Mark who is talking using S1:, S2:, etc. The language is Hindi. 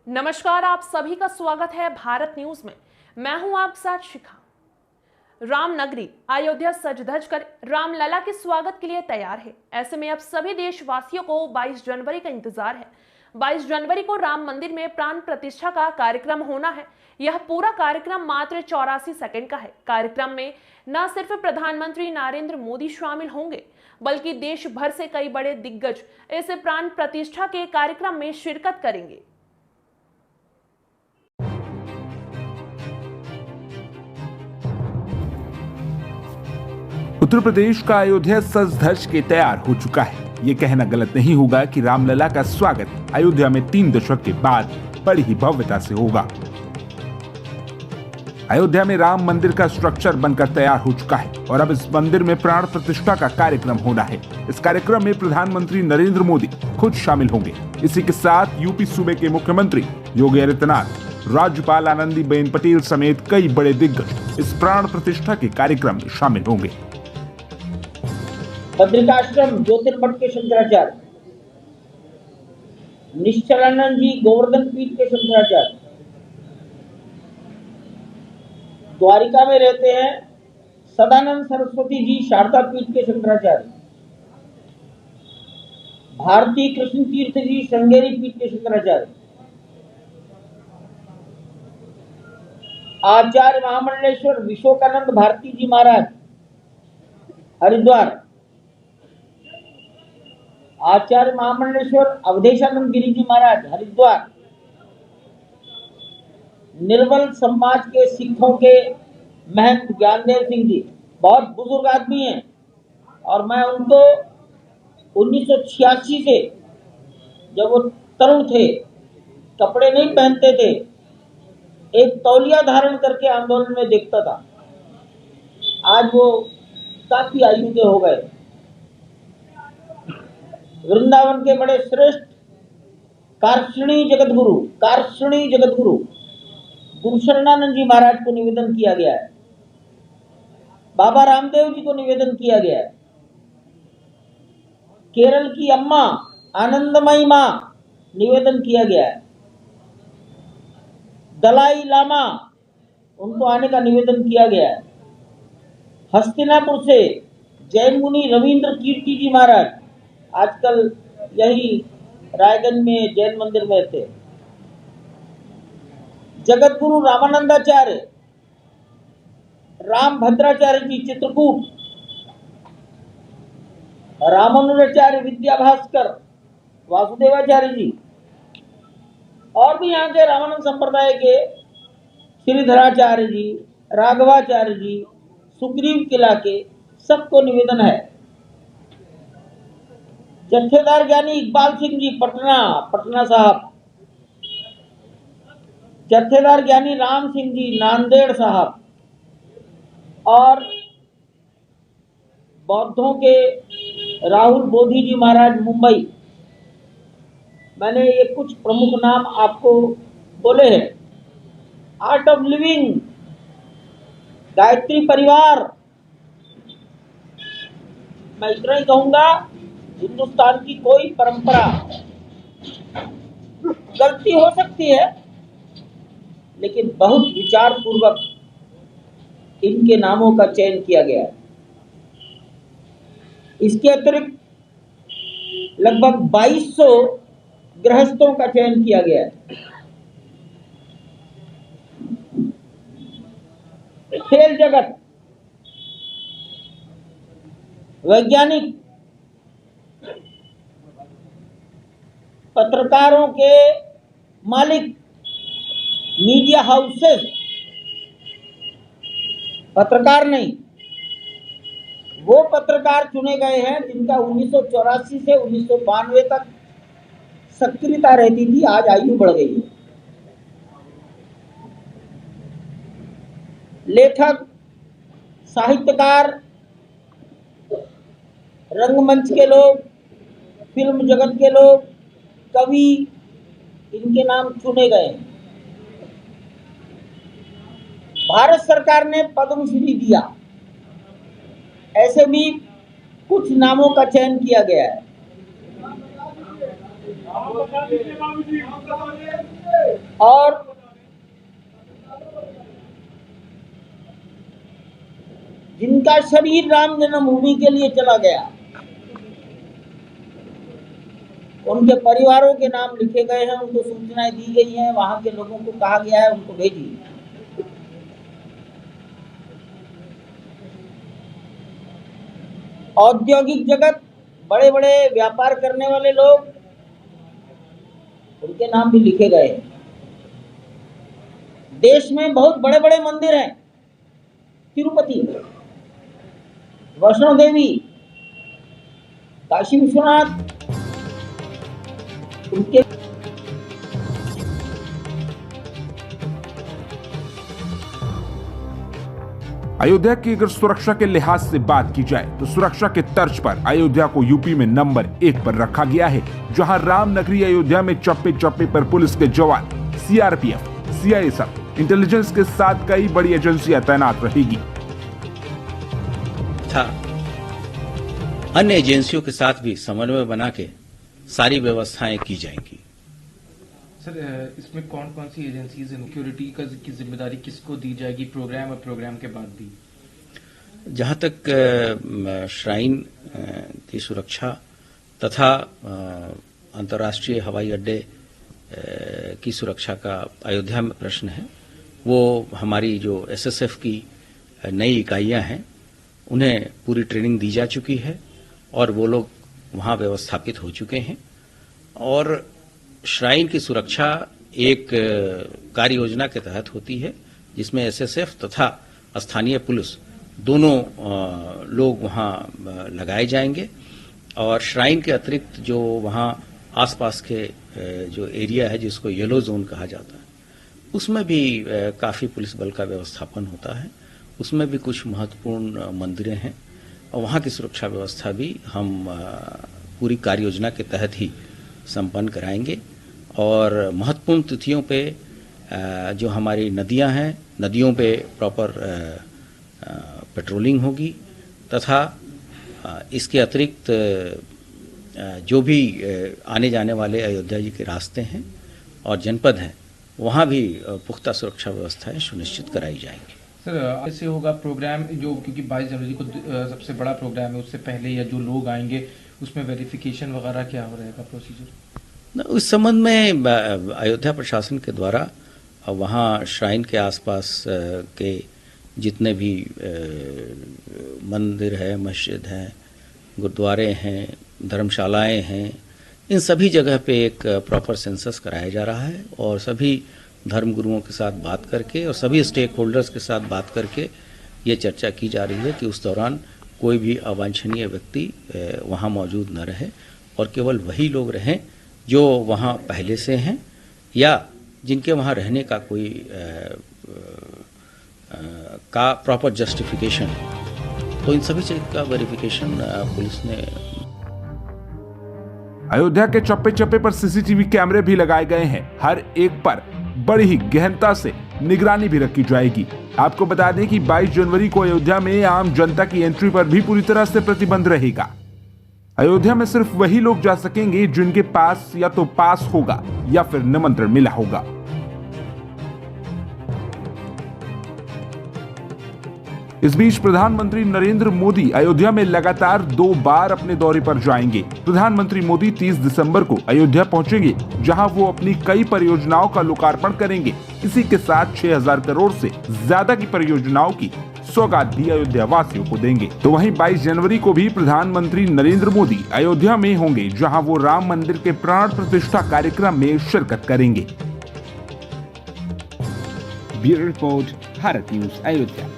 S1: नमस्कार, आप सभी का स्वागत है भारत न्यूज में। मैं हूं आप साथ शिखा। राम नगरी अयोध्या सज धज कर रामलला के स्वागत के लिए तैयार है। ऐसे में अब सभी देशवासियों को 22 जनवरी का इंतजार है। 22 जनवरी को राम मंदिर में प्राण प्रतिष्ठा का कार्यक्रम होना है। यह पूरा कार्यक्रम मात्र 84 सेकंड का है। कार्यक्रम में न सिर्फ प्रधानमंत्री नरेंद्र मोदी शामिल होंगे, बल्कि देश भर से कई बड़े दिग्गज इस प्राण प्रतिष्ठा के कार्यक्रम में शिरकत करेंगे।
S2: उत्तर प्रदेश का अयोध्या सज धज के तैयार हो चुका है। ये कहना गलत नहीं होगा कि रामलला का स्वागत अयोध्या में 3 दशक के बाद बड़ी ही भव्यता से होगा। अयोध्या में राम मंदिर का स्ट्रक्चर बनकर तैयार हो चुका है और अब इस मंदिर में प्राण प्रतिष्ठा का कार्यक्रम होना है। इस कार्यक्रम में प्रधानमंत्री नरेंद्र मोदी खुद शामिल होंगे। इसी के साथ यूपी सूबे के मुख्यमंत्री योगी आदित्यनाथ, राज्यपाल आनंदीबेन पटेल समेत कई बड़े दिग्गज इस प्राण प्रतिष्ठा के कार्यक्रम में शामिल होंगे।
S3: बद्रिकाश्रम ज्योतिर्मठ के शंकराचार्य, निश्चलानंद जी गोवर्धन पीठ के शंकराचार्य, द्वारिका में रहते हैं सदानंद सरस्वती जी शारदा पीठ के शंकराचार्य, भारती कृष्ण तीर्थ जी श्रृंगेरी पीठ के शंकराचार्य, आचार्य महामंडलेश्वर विश्वकानंद भारती जी महाराज हरिद्वार, आचार्य महामंडलेश्वर अवधेशानंद गिरी जी महाराज हरिद्वार, निर्मल समाज के सिखों के महंत ज्ञानदेव सिंह जी, बहुत बुजुर्ग आदमी हैं और मैं उनको 1986 से, जब वो तरुण थे, कपड़े नहीं पहनते थे, एक तौलिया धारण करके आंदोलन में देखता था। आज वो काफी आयु के हो गए। वृंदावन के बड़े श्रेष्ठ कार्षणी जगतगुरु गुरुशरणानंद जी महाराज को निवेदन किया गया है। बाबा रामदेव जी को निवेदन किया गया है। केरल की अम्मा आनंदमयी मां निवेदन किया गया है। दलाई लामा, उनको आने का निवेदन किया गया है। हस्तिनापुर से जैन मुनि रविंद्र कीर्ति जी महाराज, आजकल यही रायगंज में जैन मंदिर में थे। जगत गुरु रामानंदाचार्य, राम भद्राचार्य जी चित्रकूट, रामानुजाचार्य विद्याभास्कर, वासुदेवाचार्य जी, और भी यहाँ के रामानंद संप्रदाय के श्रीधराचार्य जी, राघवाचार्य जी, सुग्रीव किला के, सबको निवेदन है। जत्थेदार ज्ञानी इकबाल सिंह जी पटना साहब, जत्थेदार ज्ञानी राम सिंह जी नांदेड़ साहब, और बौद्धों के राहुल बोधि जी महाराज मुंबई। मैंने ये कुछ प्रमुख नाम आपको बोले हैं। आर्ट ऑफ लिविंग, गायत्री परिवार। मैं इतना ही कहूंगा, हिंदुस्तान की कोई परंपरा, गलती हो सकती है लेकिन बहुत विचार पूर्वक इनके नामों का चयन किया गया है। इसके अतिरिक्त लगभग 2200 गृहस्थों का चयन किया गया है। खेल जगत, वैज्ञानिक, पत्रकारों के मालिक, मीडिया हाउसेस, पत्रकार नहीं, वो पत्रकार चुने गए हैं जिनका 1984 से 1992 तक सक्रियता रहती थी। आज आयु बढ़ गई है। लेखक, साहित्यकार, रंगमंच के लोग, फिल्म जगत के लोग, कवि, इनके नाम चुने गए। भारत सरकार ने पद्मश्री दिया, ऐसे भी कुछ नामों का चयन किया गया है। और जिनका शरीर राम जन्मभूमि के लिए चला गया, उनके परिवारों के नाम लिखे गए हैं, उनको सूचनाएं दी गई हैं, वहां के लोगों को कहा गया है उनको भेजिए। औद्योगिक जगत, बड़े बड़े व्यापार करने वाले लोग, उनके नाम भी लिखे गए हैं। देश में बहुत बड़े बड़े मंदिर हैं, तिरुपति, वैष्णो देवी, काशी विश्वनाथ, उनके
S2: अयोध्या की अगर सुरक्षा के लिहाज से बात की जाए तो सुरक्षा के तर्ज पर अयोध्या को यूपी में नंबर 1 पर रखा गया है, जहां राम नगरी अयोध्या में चप्पे चप्पे पर पुलिस के जवान, सीआरपीएफ, सीआईएसएफ, इंटेलिजेंस के साथ कई बड़ी एजेंसियां तैनात रहेगी।
S4: अन्य एजेंसियों के साथ भी समन्वय बना के सारी व्यवस्थाएं की जाएंगी।
S5: सर, इसमें कौन कौन सी एजेंसीज हैं? सिक्योरिटी की जिम्मेदारी किसको दी जाएगी, प्रोग्राम और प्रोग्राम के बाद भी?
S4: जहां तक श्राइन की सुरक्षा तथा अंतर्राष्ट्रीय हवाई अड्डे की सुरक्षा का अयोध्या में प्रश्न है, वो हमारी जो एसएसएफ की नई इकाइयां हैं उन्हें पूरी ट्रेनिंग दी जा चुकी है और वो लोग वहां व्यवस्थापित हो चुके हैं। और श्राइन की सुरक्षा एक कार्य योजना के तहत होती है, जिसमें एसएसएफ तथा स्थानीय पुलिस दोनों लोग वहां लगाए जाएंगे। और श्राइन के अतिरिक्त जो वहां आसपास के जो एरिया है, जिसको येलो जोन कहा जाता है, उसमें भी काफी पुलिस बल का व्यवस्थापन होता है। उसमें भी कुछ महत्वपूर्ण मंदिरें हैं और वहां की सुरक्षा व्यवस्था भी हम पूरी कार्य योजना के तहत ही संपन्न कराएंगे। और महत्वपूर्ण तिथियों पे जो हमारी नदियां हैं, नदियों पे प्रॉपर पेट्रोलिंग होगी तथा इसके अतिरिक्त जो भी आने जाने वाले अयोध्या जी के रास्ते हैं और जनपद हैं, वहां भी पुख्ता सुरक्षा व्यवस्थाएं सुनिश्चित कराई जाएंगी।
S5: सर, ऐसे होगा प्रोग्राम जो, क्योंकि 22 जनवरी को सबसे बड़ा प्रोग्राम है, उससे पहले या जो लोग आएंगे उसमें वेरिफिकेशन वगैरह क्या हो रहेगा प्रोसीजर?
S4: उस संबंध में अयोध्या प्रशासन के द्वारा वहाँ श्राइन के आसपास के जितने भी मंदिर है, मस्जिद हैं, गुरुद्वारे हैं, धर्मशालाएं हैं, इन सभी जगह पे एक प्रॉपर सेंसस कराया जा रहा है और सभी धर्म गुरुओं के साथ बात करके और सभी स्टेक होल्डर्स के साथ बात करके ये चर्चा की जा रही है कि उस दौरान कोई भी अवांछनीय व्यक्ति वहाँ मौजूद न रहे और केवल वही लोग रहें जो वहाँ पहले से हैं या जिनके वहाँ रहने का कोई का प्रॉपर जस्टिफिकेशन है। तो इन सभी चीज का वेरिफिकेशन पुलिस ने।
S2: अयोध्या के चप्पे चप्पे पर सीसीटीवी कैमरे भी लगाए गए हैं। हर एक पर बड़ी ही गहनता से निगरानी भी रखी जाएगी। आपको बता दें कि 22 जनवरी को अयोध्या में आम जनता की एंट्री पर भी पूरी तरह से प्रतिबंध रहेगा। अयोध्या में सिर्फ वही लोग जा सकेंगे जिनके पास या तो पास होगा या फिर निमंत्रण मिला होगा। इस बीच प्रधानमंत्री नरेंद्र मोदी अयोध्या में लगातार 2 बार अपने दौरे पर जाएंगे। प्रधानमंत्री मोदी 30 दिसंबर को अयोध्या पहुंचेंगे, जहां वो अपनी कई परियोजनाओं का लोकार्पण करेंगे। इसी के साथ 6000 करोड़ से ज्यादा की परियोजनाओं की सौगात भी अयोध्या वासियों को देंगे। तो वहीं 22 जनवरी को भी प्रधानमंत्री नरेंद्र मोदी अयोध्या में होंगे, जहां वो राम मंदिर के प्राण प्रतिष्ठा कार्यक्रम में शिरकत करेंगे। Bureau report, Bharat news, Ayodhya.